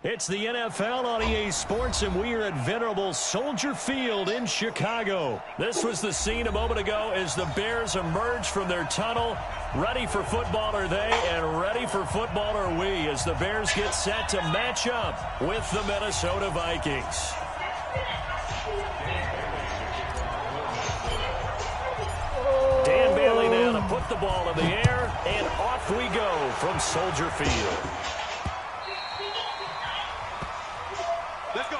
It's the NFL on EA Sports, and we are at venerable Soldier Field in Chicago. This was the scene a moment ago as the Bears emerged from their tunnel. Ready for football are they, and ready for football are we, as the Bears get set to match up with the Minnesota Vikings. Dan Bailey now to put the ball in the air, and off we go from Soldier Field. Let's go.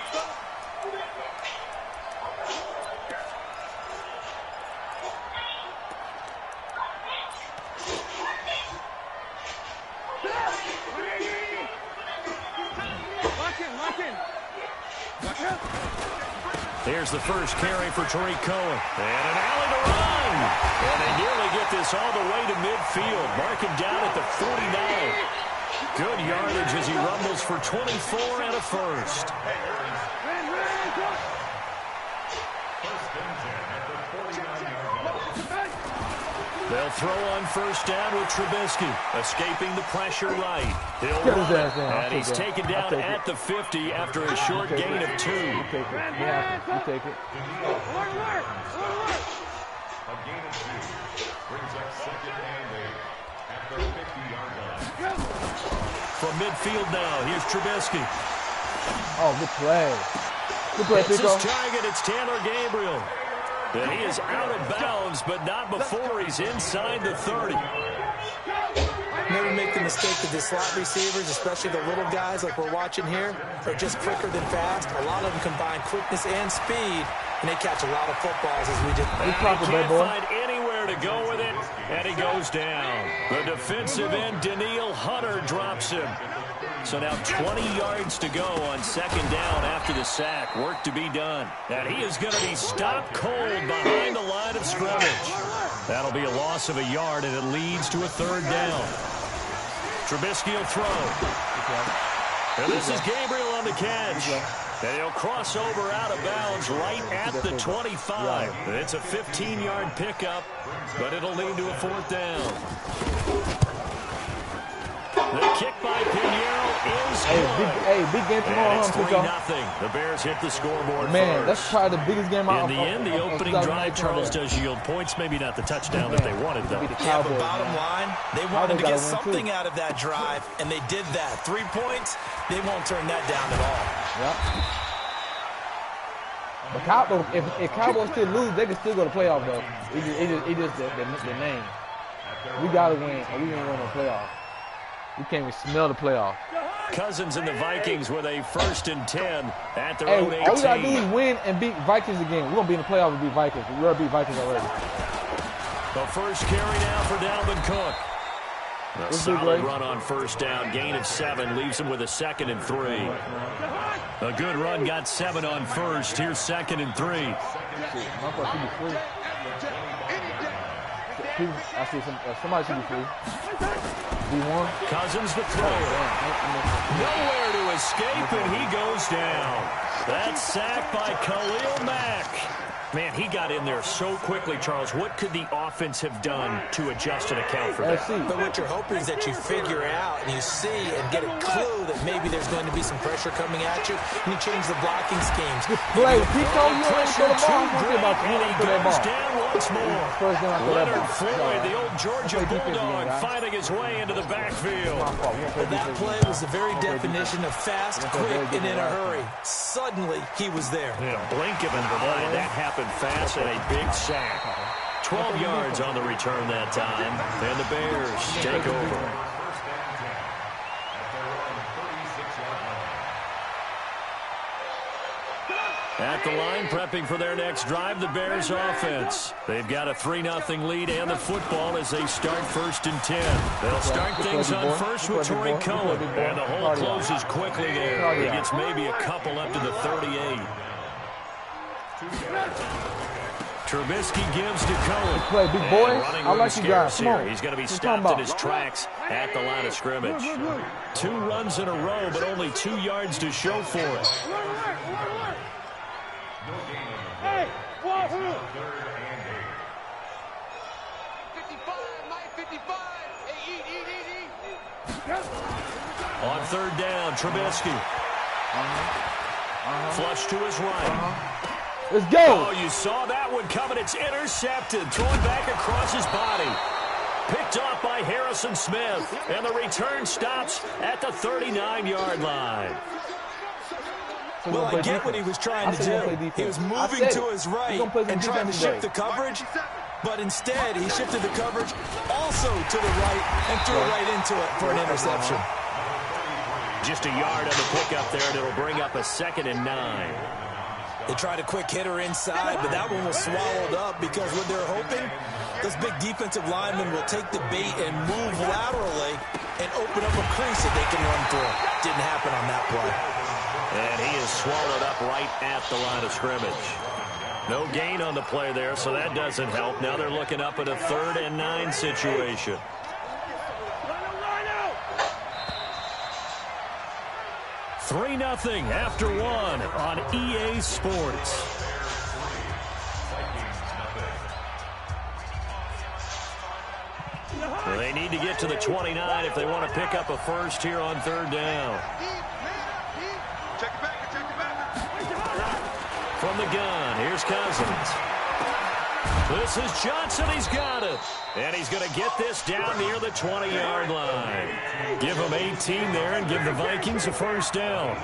Here's the first carry for Tariq Cohen. And an alley to run. And they nearly get this all the way to midfield. Mark him down at the 49. Good yardage as he rumbles for 24 and a first. They'll throw on first down with Trubisky, escaping the pressure right. He'll run it, and he's taken down at the 50 after a short gain of 2. You take it. Yeah, you take it. A gain of 2 brings up second and 8 at the 50-yard line. From midfield now, here's Trubisky. Oh, good play. Good play, It's Pico. his target. It's Tanner Gabriel. And he is out of bounds, but not before he's inside the 30. Never make the mistake that the slot receivers, especially the little guys like we're watching here, are just quicker than fast. A lot of them combine quickness and speed, and they catch a lot of footballs as we just... He can't find anywhere to go with it, and he goes down. The defensive end, Daniil Hunter, drops him. So now 20 yards to go on second down after the sack. Work to be done. And he is going to be stopped cold behind the line of scrimmage. That'll be a loss of a yard, and it leads to a third down. Trubisky will throw. And this is Gabriel on the catch. And he'll cross over out of bounds right at the 25. It's a 15-yard pickup, but it'll lead to a fourth down. The kick by Pinheiro is good. Big game tomorrow, it's huh, 3-0. The Bears hit the scoreboard Man, first. that's probably the biggest game In the end, the opening drive, Charles, does yield points. Maybe not the touchdown that they wanted, though. Yeah, but bottom line, they wanted to get something out of that drive, and they did that. 3 points, they won't turn that down at all. Yep. But Cowboys, if Cowboys still lose, they can still go to playoff, though. It just the name. We got to win, or we ain't going to playoff. We can't even smell the playoff. Cousins and the Vikings with a 1st and 10 at their own 18. All we got to do is win and beat Vikings again. We're going to be in the playoffs and beat Vikings. We already beat Vikings already. The first carry now for Dalvin Cook. A solid run on first down. Gain of 7 leaves him with a 2nd and 3. A good run got 7 on first. Here's 2nd and 3. I see somebody should be free. Cousins the throw. Nowhere to escape, and he goes down. That's sacked by Khalil Mack. Man, he got in there so quickly, Charles. What could the offense have done to adjust and account for that? But what you're hoping is that you figure out and you see and get a clue that maybe there's going to be some pressure coming at you, and you change the blocking schemes. Play, Pico, you Pressure too great, and he goes down once more. Leonard Floyd, the old Georgia Bulldog, finding his way into the backfield. Well, that play was the very definition of fast, quick, and in a hurry. Suddenly, he was there. In a blink of an eye, that happened fast, and a big sack. 12 yards on the return that time, and the Bears take over. At the line, prepping for their next drive, the Bears offense. They've got a 3-0 lead and the football as they start 1st and 10. They'll start things on first with Tariq Cohen, and the hole closes quickly there. He gets maybe a couple up to the 38. Trubisky gives to Cohen. Play, big boy. I like you guys. Come on. He's going to be stopped in his tracks at the line of scrimmage. 2 runs in a row, but only 2 yards to show for it. Hey, what? 55, Mike, 55. Hey, eat. On 3rd down, Trubisky. Flush to his right. Let's go. Oh, you saw that one coming. It's intercepted. Throwing back across his body. Picked off by Harrison Smith. And the return stops at the 39-yard line. Well, I get what he was trying to do. He was moving to his right and trying to shift the coverage, but instead he shifted the coverage also to the right and threw right into it for an interception. Just a yard on the pickup there, and it'll bring up a 2nd and 9. They tried a quick hitter inside, but that one was swallowed up because what they're hoping, those big defensive linemen will take the bait and move laterally and open up a crease that they can run through. Didn't happen on that play. And he is swallowed up right at the line of scrimmage. No gain on the play there, so that doesn't help. Now they're looking up at a 3rd and 9 situation. Three 3-0 after 1 on EA Sports. Well, they need to get to the 29 if they want to pick up a first here on 3rd down. From the gun, here's Cousins. This is Johnson. He's got it. And he's going to get this down near the 20-yard line. Give him 18 there and give the Vikings a first down.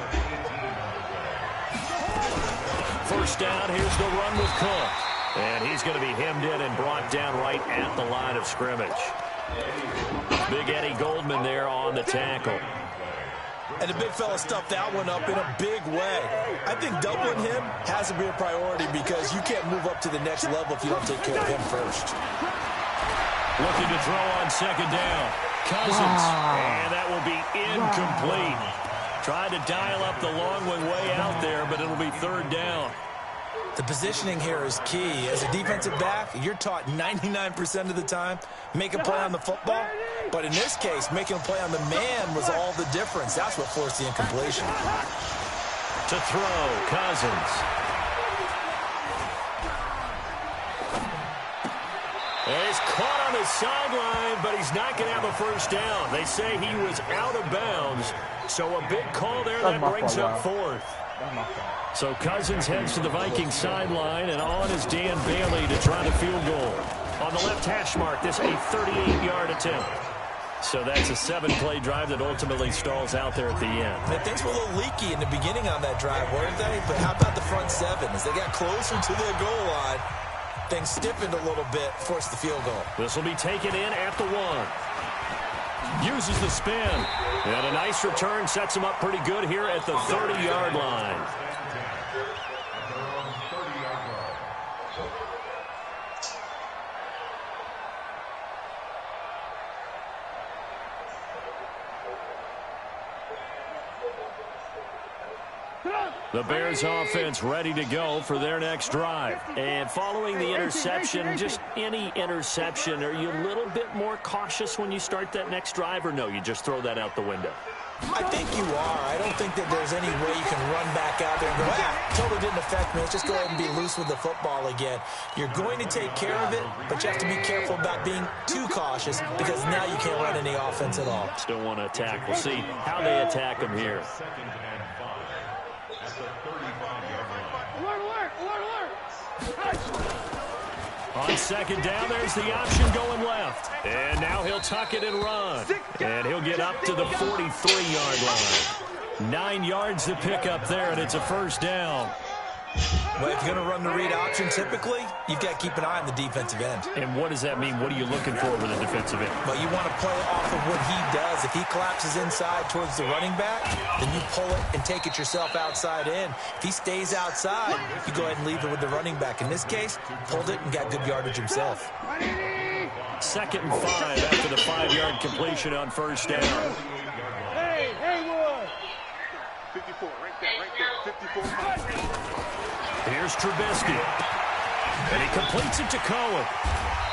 First down, here's the run with Cook. And he's going to be hemmed in and brought down right at the line of scrimmage. Big Eddie Goldman there on the tackle. And the big fella stuffed that one up in a big way. I think doubling him has to be a priority because you can't move up to the next level if you don't take care of him first. Looking to throw on 2nd down. Cousins. And that will be incomplete. Tried to dial up the long one way out there, but it'll be 3rd down. The positioning here is key. As a defensive back, you're taught 99% of the time, make a play on the football. But in this case, making a play on the man was all the difference. That's what forced the incompletion. To throw, Cousins. He's caught on the sideline, but he's not going to have a first down. They say he was out of bounds. So a big call there that brings up 4th. So Cousins heads to the Vikings sideline, and on is Dan Bailey to try the field goal. On the left hash mark, this a 38-yard attempt. So that's a 7-play drive that ultimately stalls out there at the end. And things were a little leaky in the beginning on that drive, weren't they? But how about the front 7? As they got closer to the goal line, things stiffened a little bit, forced the field goal. This will be taken in at the 1. Uses the spin. And a nice return sets him up pretty good here at the 30-yard line. The Bears offense ready to go for their next drive. And following the interception, just any interception, are you a little bit more cautious when you start that next drive, or no, you just throw that out the window? I think you are. I don't think that there's any way you can run back out there and go, totally didn't affect me. Let's just go ahead and be loose with the football again. You're going to take care of it, but you have to be careful about being too cautious because now you can't run any offense at all. Still want to attack. We'll see how they attack him here. On 2nd down, there's the option going left. And now he'll tuck it and run. And he'll get up to the 43-yard line. 9 yards to pick up there, and it's a first down. Well, if you're going to run the read option, typically, you've got to keep an eye on the defensive end. And what does that mean? What are you looking for with the defensive end? Well, you want to play off of what he does. If he collapses inside towards the running back, then you pull it and take it yourself outside in. If he stays outside, you go ahead and leave it with the running back. In this case, pulled it and got good yardage himself. 2nd and 5 after the 5-yard completion on first down. Hey, Haywood! 54, right there, 54. Here's Trubisky. And he completes it to Cohen.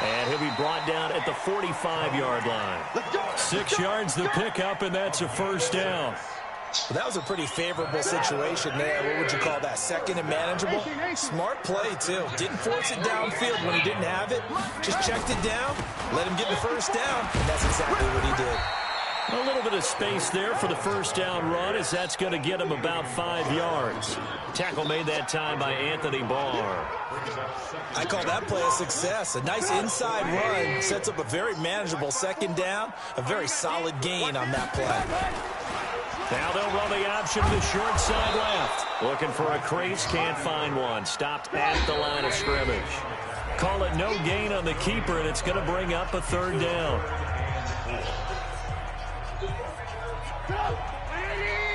And he'll be brought down at the 45-yard line. 6 yards to pick up, and that's a first down. Well, that was a pretty favorable situation there. What would you call that? 2nd and manageable? Smart play, too. Didn't force it downfield when he didn't have it. Just checked it down, let him get the first down, and that's exactly what he did. A little bit of space there for the first down run, as that's going to get him about 5 yards. Tackle made that time by Anthony Barr. I call that play a success. A nice inside run sets up a very manageable second down. A very solid gain on that play. Now they'll run the option to the short side left. Looking for a crease, can't find one. Stopped at the line of scrimmage. Call it no gain on the keeper, and it's going to bring up a third down.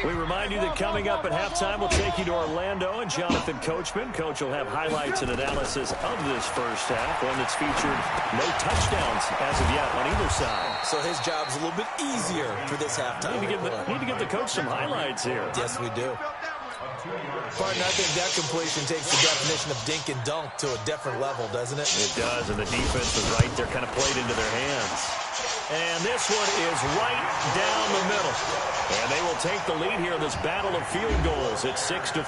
We remind you that coming up at halftime, we'll take you to Orlando and Jonathan Coachman. Coach will have highlights and analysis of this first half, one that's featured no touchdowns as of yet on either side. So his job's a little bit easier for this halftime. Need to give the coach some highlights here. Yes, we do. Partner, I think that completion takes the definition of dink and dunk to a different level, doesn't it? It does, and the defense was right there, kind of played into their hands. And this one is right down the middle. And they will take the lead here in this battle of field goals. It's 6-3.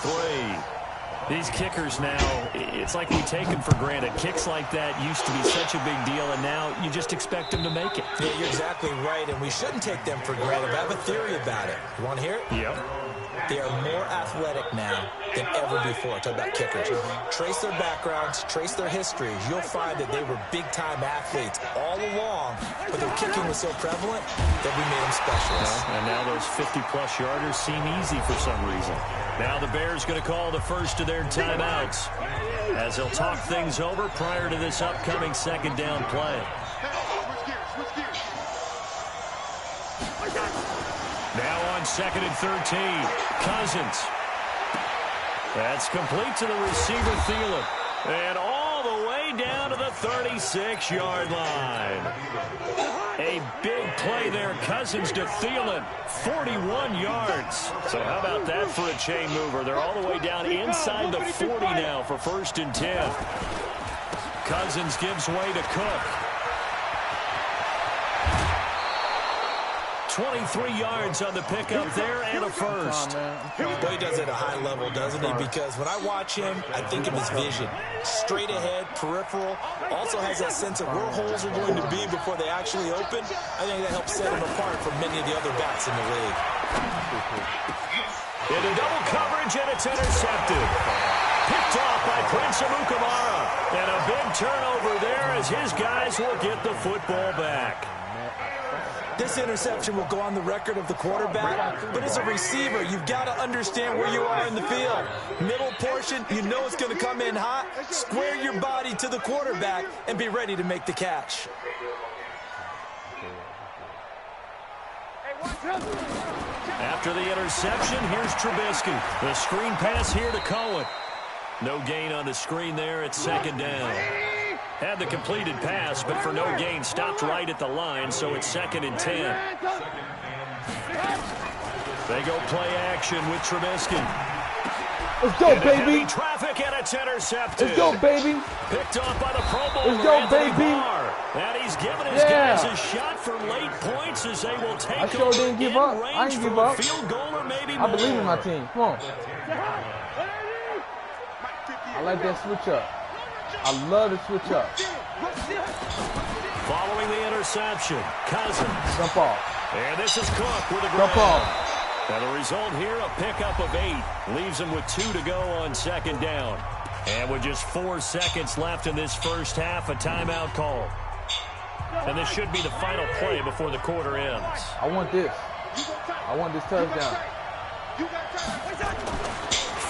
These kickers now, it's like we take them for granted. Kicks like that used to be such a big deal, and now you just expect them to make it. Yeah, you're exactly right, and we shouldn't take them for granted. I have a theory about it. You want to hear it? Yep. They are more athletic now than ever before. Talk about kickers. Trace their backgrounds, trace their histories. You'll find that they were big-time athletes all along, but their kicking was so prevalent that we made them specialists. And now those 50-plus yarders seem easy for some reason. Now the Bears going to call the first of their timeouts as they'll talk things over prior to this upcoming second down play. Now on 2nd and 13, Cousins. That's complete to the receiver, Thielen. And all the way down to the 36-yard line. A big play there, Cousins to Thielen, 41 yards. So how about that for a chain mover? They're all the way down inside the 40 now for 1st and 10. Cousins gives way to Cook. 23 yards on the pickup there and a first. Boy, he does it at a high level, doesn't he? Because when I watch him, I think of his vision. Straight ahead, peripheral. Also has that sense of where holes are going to be before they actually open. I think that helps set him apart from many of the other backs in the league. Into double coverage, and it's intercepted. Picked off by Prince Amukamara. And a big turnover there as his guys will get the football back. This interception will go on the record of the quarterback, but as a receiver, you've got to understand where you are in the field. Middle portion, you know it's going to come in hot. Square your body to the quarterback and be ready to make the catch. After the interception, here's Trubisky. The screen pass here to Cohen. No gain on the screen there at 2nd down. Had the completed pass, but for no gain, stopped right at the line, so it's 2nd and 10. They go play action with Trubisky. Let's go, baby. Traffic, and it's intercepted. Let's go, baby. Picked off by the Pro Bowler. Let's go, Anthony baby. Barr. And he's given his guys a shot for late points as they will take I sure didn't give up. I didn't give up. Field goal or maybe I believe in my team. Come on. I like that switch up. I love the switch up. Following the interception, Cousins. Jump off. And this is Cook with a Jump grab. off. And the result here, a pickup of 8. Leaves him with 2 to go on 2nd down. And with just 4 seconds left in this first half, a timeout call. And this should be the final play before the quarter ends. I want this. I want this touchdown.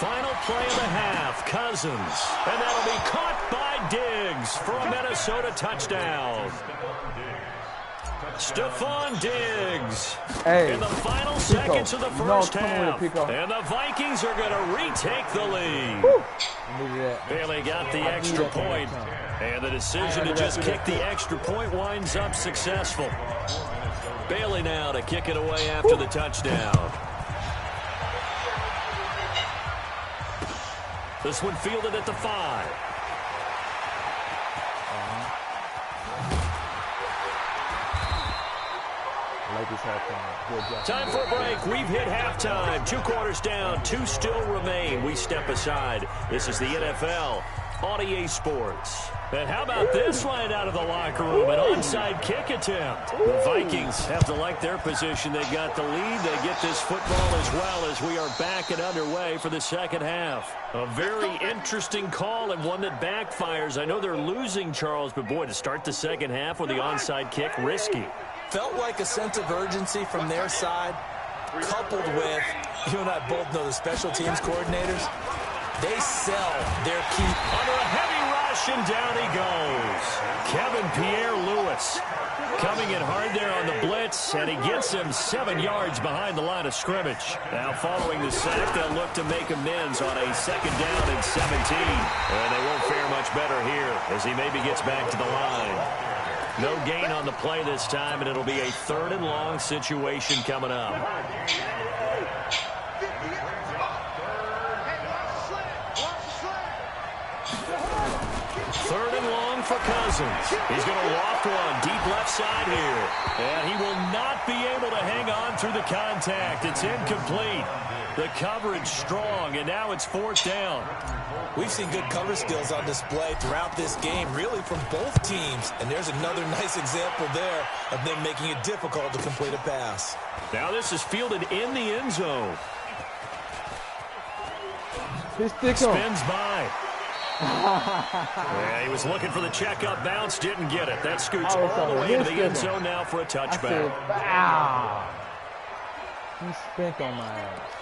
Final play of the half, Cousins. And that'll be caught by Diggs for a Minnesota touchdown. Stephon Diggs in the final seconds of the first half. And the Vikings are going to retake the lead. Bailey got the extra point. And the decision to just kick the extra point winds up successful. Bailey now to kick it away after the touchdown. This one fielded at the 5. Time for a break. We've hit halftime. 2 quarters down. 2 still remain. We step aside. This is the NFL on EA Sports. And how about this right out of the locker room? An onside kick attempt. The Vikings have to like their position. They've got the lead. They get this football as well as we are back and underway for the second half. A very interesting call and one that backfires. I know they're losing, Charles, but boy, to start the second half with the onside kick, risky. Felt like a sense of urgency from their side, coupled with, you and I both know the special teams coordinators, they sell their keep. Under a heavy rush, and down he goes. Kevin Pierre-Louis coming in hard there on the blitz, and he gets him 7 yards behind the line of scrimmage. Now following the sack, they'll look to make amends on a second down and 17. And they won't fare much better here as he maybe gets back to the line. No gain on the play this time, and it'll be a 3rd and long situation coming up. 3rd and long for Cousins. He's going to loft one deep left side here. And he will not be able to hang on through the contact. It's incomplete. The coverage strong, and now it's 4th down. We've seen good cover skills on display throughout this game, really from both teams. And there's another nice example there of them making it difficult to complete a pass. Now this is fielded in the end zone. Spins by. Yeah, he was looking for the checkup bounce, didn't get it. That scoots all the way to the end zone now for a touchback. Wow. He spent on my ass.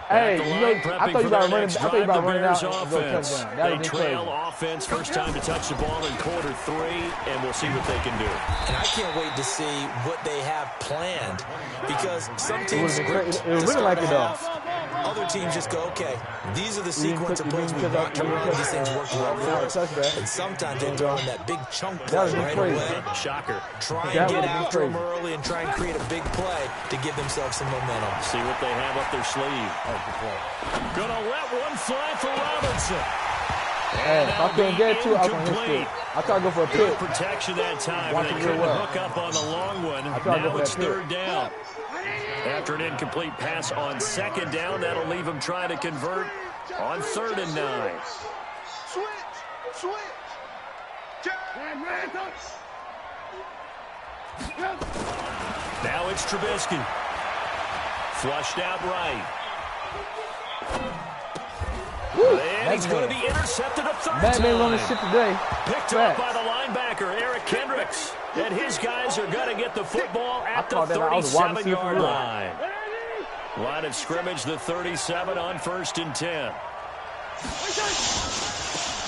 Hey, I thought you about running out and go touchdown. They trail offense, first time to touch the ball in quarter 3, and we'll see what they can do. And I can't wait to see what they have planned, because some teams It was really like it though. Other teams just go, okay, these are the sequence of plays we want to run. These things work well for us. And sometimes they throw in that big chunk play right away. Shocker. Try and get after them early and try and create a big play to give themselves some momentum. See what they have up their sleeve. Gonna let one fly for Robinson. Hey, if I couldn't get to it, I was going to hit it. I tried to go for a Good pick. protection that time. They couldn't hook up on the long one. Now it's 3rd down. After an incomplete pass on 2nd down, that'll leave him trying to convert on 3rd and 9. Switch. Now it's Trubisky. Flushed out right. And he's going to be intercepted a 3rd time. MackMed on this shit today. Picked up by the linebacker, Eric Kendricks. And his guys are going to get the football at the 37-yard line. Line of scrimmage, the 37 on 1st and 10.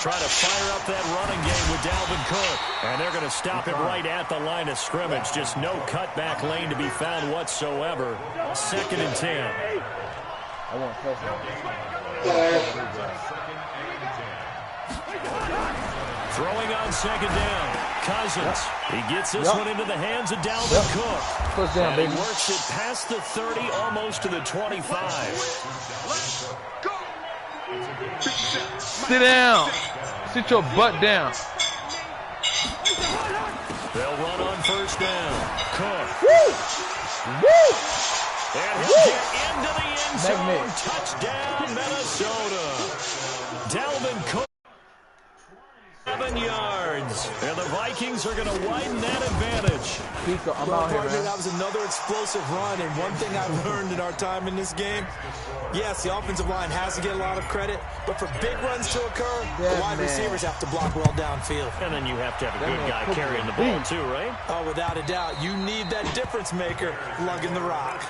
Trying to fire up that running game with Dalvin Cook. And they're going to stop it right at the line of scrimmage. Just no cutback lane to be found whatsoever. 2nd and 10. I want to touch Throwing on 2nd down. Cousins. He gets this one into the hands of Dalvin Cook. First down, and he baby. works it past the 30, almost to the 25. Sit down. Sit your butt down. They'll run on 1st down. Cook. Woo! And he'll get into the end zone. MackMed. Touchdown, Minnesota. Dalvin Cook. 7 yards. And the Vikings are going to widen that advantage. Pico, I'm Well, out here, partner, man. that was another explosive run, and one thing I've learned in our time in this game, yes, the offensive line has to get a lot of credit, but for big runs to occur, the wide receivers have to block well downfield. And then you have to have a good guy carrying the ball too, right? Oh, without a doubt, you need that difference maker lugging the rock.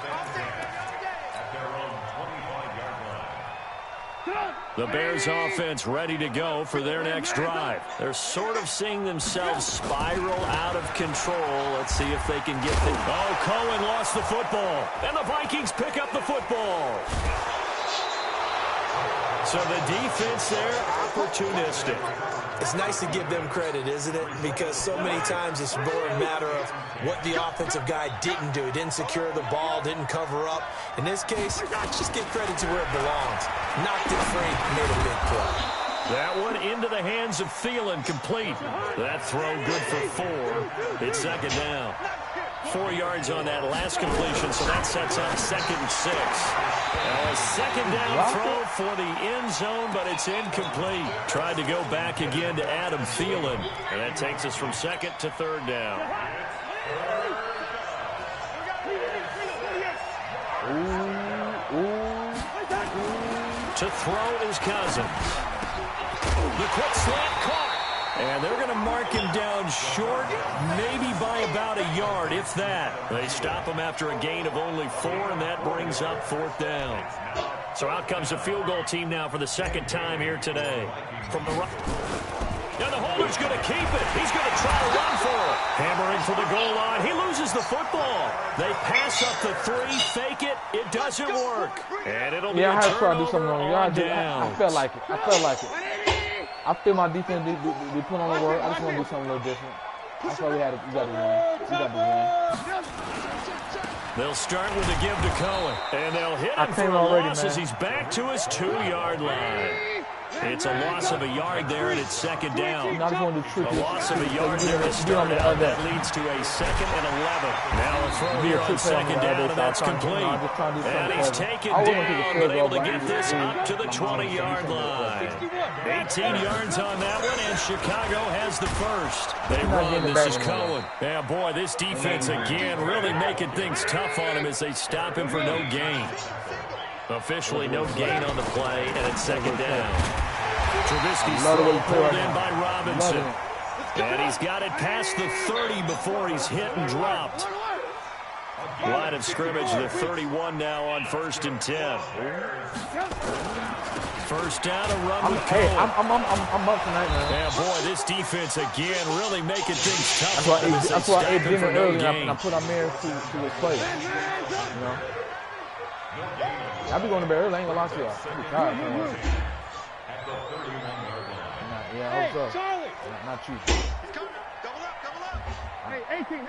The Bears offense ready to go for their next drive. They're sort of seeing themselves spiral out of control. Let's see if they can get the... Oh, Cohen lost the football. And the Vikings pick up the football. So the defense there, opportunistic. It's nice to give them credit, isn't it? Because so many times it's more a matter of what the offensive guy didn't do. He didn't secure the ball, didn't cover up. In this case, just give credit to where it belongs. Knocked it free, made a big play. That one into the hands of Thielen, complete. That throw good for 4. It's 2nd down. 4 yards on that last completion, so that sets up 2nd and 6. Now a second down throw for the end zone, but it's incomplete. Tried to go back again to Adam Thielen, and that takes us from 2nd to 3rd down. To throw is Cousins. The quick slant caught. And they're going to mark him down short, maybe by about a yard, if that. They stop him after a gain of only 4, and that brings up 4th down. So out comes the field goal team now for the 2nd time here today. From the right. Now the holder's going to keep it. He's going to try to run for it. Hammering for the goal line. He loses the football. They pass up the 3, fake it. It doesn't work. And it'll be a I had to try to do something turnover wrong. on downs. I felt like it. I feel my defense be put on the work. I just want to do something a little different. That's why we got to win. We got to win. They'll start with a give to Cohen. And they'll hit him for a loss as he's back to his 2-yard line. It's a loss of a yard there, and it's 2nd down. A loss of a yard there to start out. That leads to a 2nd and 11. Now a throw here on 2nd down, and that's complete. And he's taken down, but able to get this up to the 20-yard line. 18 yards on that one, and Chicago has the first. They run. This is Cohen. Yeah, boy, this defense again really making things tough on him as they stop him for no gain. Officially no gain on the play, and it's 2nd down. Trubisky's throw pulled in by Robinson. And he's got it past the 30 before he's hit and dropped. Line of scrimmage, the 31 now on 1st and 10. First down, a run with Cohen. I'm up tonight, man. Yeah, boy, this defense again really making things tough. That's why I ate dinner early and I put Amir to his place. You know? I'll be going to bed early. I ain't gonna lie to y'all. I'll be tired. Yeah, I hope so. Not you. Hey, 18.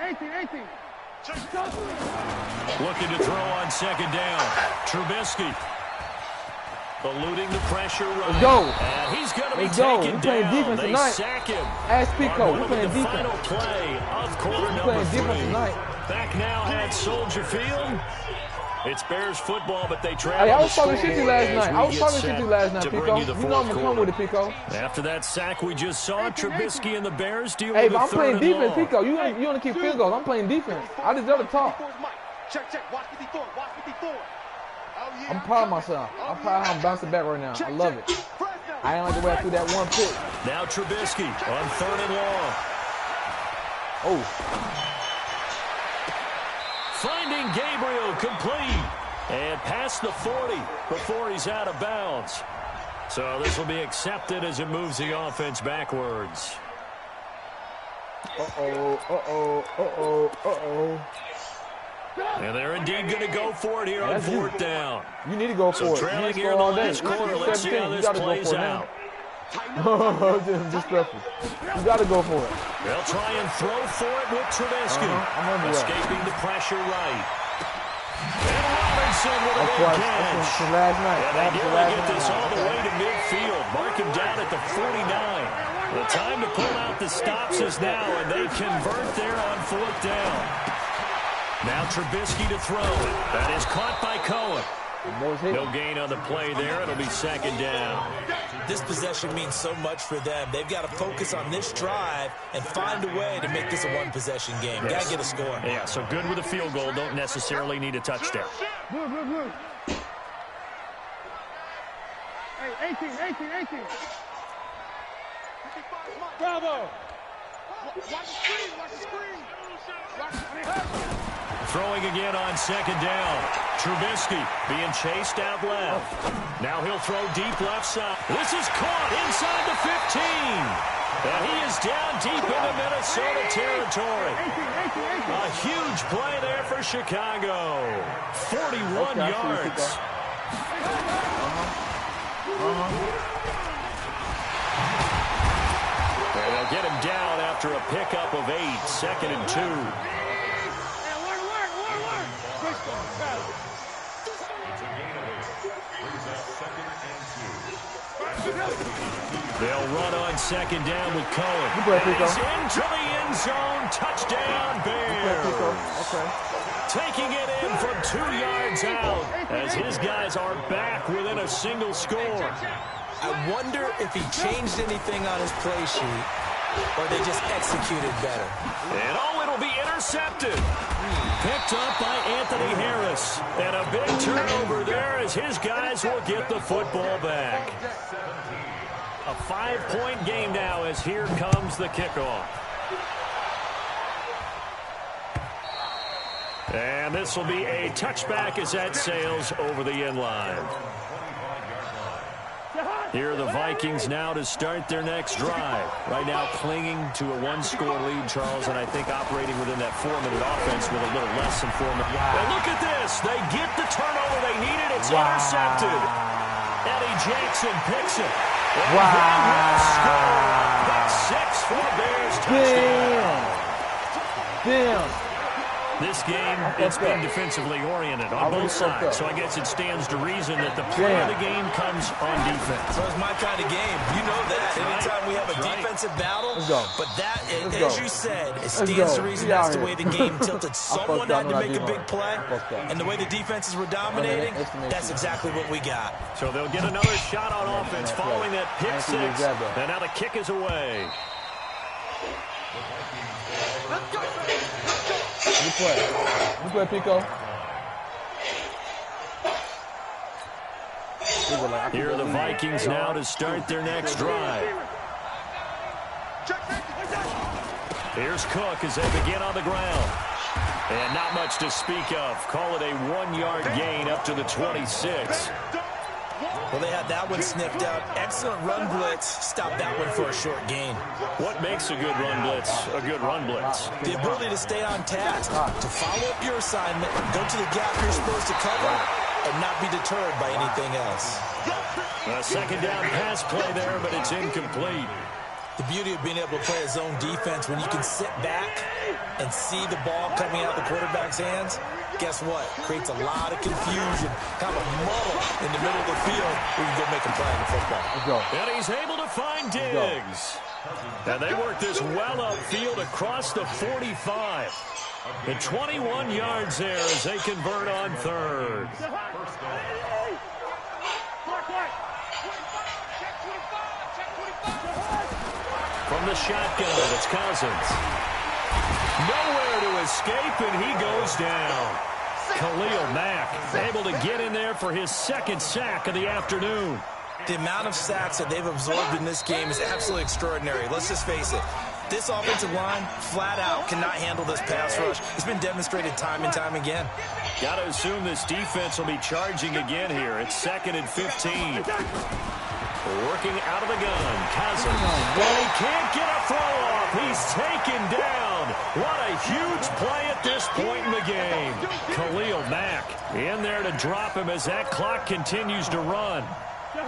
Looking to throw on 2nd down. Trubisky. Eluding the pressure run. Let's go. And he's going to be taken down. Playing defense they tonight. sack him. Ask Pico. We're playing defense. Final play of quarter number 3. Back now at Soldier Field. It's Bears football, but they travel. Hey, I was talking shit to you last night. Pico. You know I'm gonna come with it, Pico. After that sack we just saw, Trubisky and the Bears deal with Hey, the but I'm playing defense, long. Pico. You want to keep field goals. I'm playing defense. I deserve to talk. Check. Watch 54. I'm proud of myself. I'm proud of how I'm bouncing back right now. I love it. I ain't like the way I threw that one pick. Now Trubisky on 3rd and long. Oh. Finding Gabriel complete. And past the 40 before he's out of bounds. So this will be accepted as it moves the offense backwards. And they're indeed going to go for it here on 4th down. You need to go for it. Trailing here in the last quarter. Let's see how this plays out. Disrespectful. You got to go for it. They'll try and throw for it with Trubisky. Escaping the pressure right. And Robinson with a big catch. From last night. And they nearly get this all the way to midfield. Mark him down at the 49. The time to pull out the stops is now, and they convert there on 4th down. Now Trubisky to throw. That is caught by Cohen. No gain on the play there. It'll be 2nd down. This possession means so much for them. They've got to focus on this drive and find a way to make this a one-possession game. Got to get a score. Yeah, so good with a field goal. Don't necessarily need a touchdown. Good. Hey, 18. Bravo. Watch the screen. Throwing again on 2nd down. Trubisky being chased out left. Now he'll throw deep left side. This is caught inside the 15. And he is down deep into Minnesota territory. A huge play there for Chicago. 41 yards. And they'll get him down after a pickup of 8. 2nd and 2. They'll run on second down with Cohen. He's into the end zone. Touchdown, Bears. Okay. Taking it in from 2 yards out as his guys are back within a single score. I wonder if he changed anything on his play sheet or they just executed better. And it'll be intercepted. Picked up by Anthony Harris. And a big turnover there as his guys will get the football back. A 5-point game now as here comes the kickoff. And this will be a touchback as that sails over the end line. Here are the Vikings now to start their next drive. Right now clinging to a 1-score lead, Charles, and I think operating within that 4-minute offense with a little less than 4 minutes. And look at this. They get the turnover they needed. It's intercepted. Eddie Jackson picks it. And he will score. That's 6 for the Bears. Touchdown. Damn. This game, it's been defensively oriented on both sides, so I guess it stands to reason that the play of the game comes on defense. So it's my kind of game. You know that. Anytime we have a defensive battle, but that, as you said, it stands to reason that's the way the game tilted. Someone had to make a big play, and the way the defenses were dominating, that's exactly what we got. So they'll get another shot on offense following that pick 6, and now the kick is away. You play, Pico. Here are the Vikings now to start their next drive. Here's Cook as they begin on the ground. And not much to speak of. Call it a 1-yard gain up to the 26. Well, they had that one sniffed out. Excellent run blitz. Stopped that one for a short gain. What makes a good run blitz a good run blitz? The ability to stay on task, to follow up your assignment, go to the gap you're supposed to cover, and not be deterred by anything else. A second down pass play there, but it's incomplete. The beauty of being able to play a zone defense when you can sit back and see the ball coming out of the quarterback's hands, guess what? Creates a lot of confusion, kind of a muddle in the middle of the field where you can go make a play in the football. Let's go. And he's able to find Diggs. And they work this well upfield across the 45. And 21 yards there as they convert on third. From the shotgun, it's Cousins. Nowhere to escape, and he goes down. Khalil Mack able to get in there for his second sack of the afternoon. The amount of sacks that they've absorbed in this game is absolutely extraordinary. Let's just face it. This offensive line, flat out, cannot handle this pass rush. It's been demonstrated time and time again. Got to assume this defense will be charging again here. It's 2nd and 15. Working out of the gun, Cousins. Well, he can't get a throw off. He's taken down. What a huge play at this point in the game. Khalil Mack in there to drop him as that clock continues to run.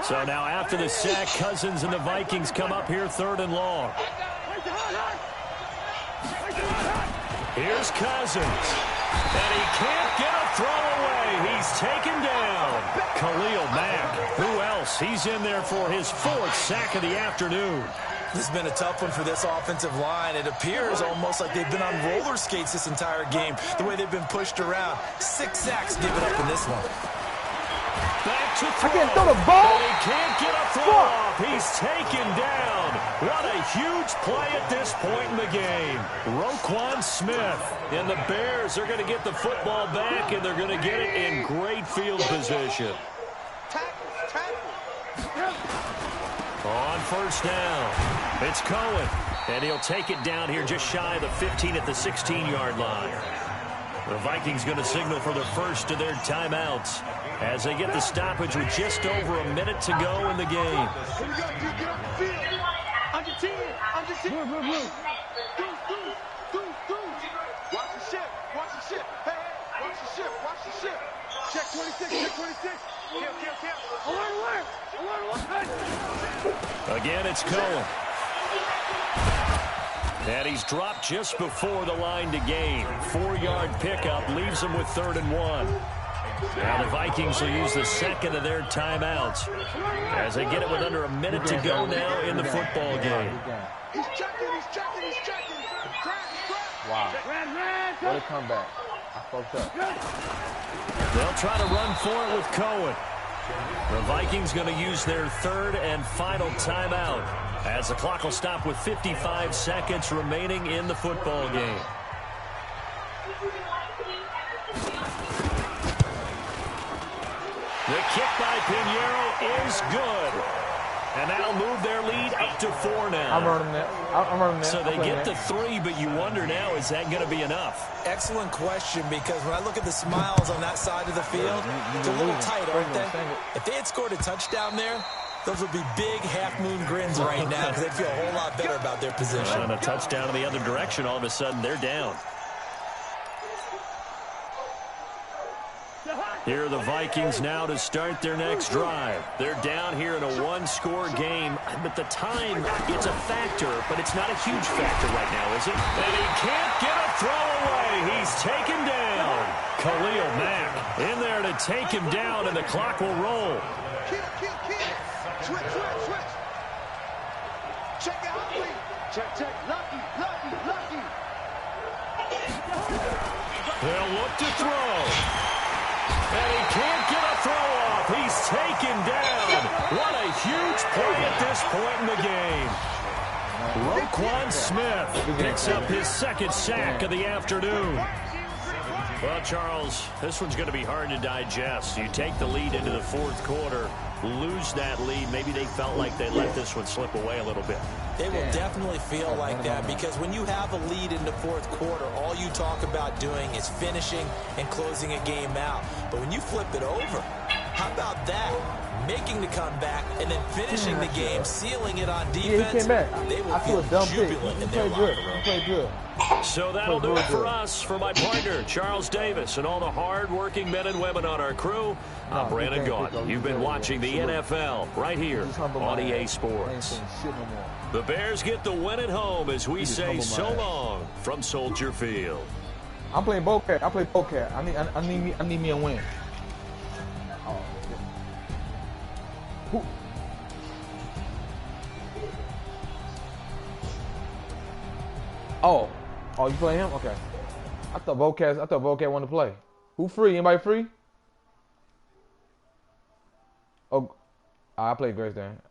So now after the sack, Cousins and the Vikings come up here 3rd and long. Here's Cousins. And he can't get a throw away. He's taken down. Khalil Mack. Who else? He's in there for his 4th sack of the afternoon. This has been a tough one for this offensive line. It appears almost like they've been on roller skates this entire game, the way they've been pushed around. 6 sacks given up in this one. Back to throw. I can't throw the ball. But he can't get a throw off. He's taken down. What a huge play at this point in the game. Roquan Smith and the Bears are going to get the football back, and they're going to get it in great field position. On 1st down, it's Cohen, and he'll take it down here just shy of the 15 at the 16-yard line. The Vikings going to signal for the first of their timeouts as they get the stoppage with just over a minute to go in the game. Watch the ship. Watch the ship. Hey, watch the ship. Watch the ship. Check 26. Check 26. Kill. Alert. Again, it's Cohen. And he's dropped just before the line to gain. 4-yard pickup leaves him with 3rd and 1. Now the Vikings will use the second of their timeouts as they get it with under a minute to go now in the football game. He's checking. Wow. What a comeback. I fucked up. They'll try to run for it with Cohen. The Vikings going to use their third and final timeout as the clock will stop with 55 seconds remaining in the football game. The kick by Pinheiro is good. And that'll move their lead up to 4 now. I'm running that. So they get to 3, but you wonder now, is that going to be enough? Excellent question, because when I look at the smiles on that side of the field, it's a little tight, aren't they? If they had scored a touchdown there, those would be big half-moon grins right now because they'd feel a whole lot better about their position. And a touchdown in the other direction, all of a sudden they're down. Here are the Vikings now to start their next drive. They're down here in a one-score game, but the time, it's a factor, but it's not a huge factor right now, is it? And he can't get a throw away. He's taken down. Khalil Mack in there to take him down, and the clock will roll. Kill. Switch. Check it out, please. Check. Lucky. They'll look to throw. And he can't get a throw off. He's taken down. What a huge play at this point in the game. Roquan Smith picks up his second sack of the afternoon. Well, Charles, this one's going to be hard to digest. You take the lead into the fourth quarter, lose that lead. Maybe they felt like they let this one slip away a little bit. They will definitely feel like that, because when you have a lead in the fourth quarter, all you talk about doing is finishing and closing a game out. But when you flip it over, how about that? Making the comeback and then finishing the game, sealing it on defense. They will feel jubilant in their locker room. Played good. So that'll do it for us. For my partner, Charles Davis, and all the hard-working men and women on our crew, I'm Brandon Gaudin. You've been watching the NFL right here on EA Sports. The Bears get the win at home as we say so long from Soldier Field. I'm playing Bowcat. I play Bowcat. I need me a win. Oh, you playing him? Okay. I thought Bowcat wanted to play. Who free? Anybody free? Oh, I play Grace Dan.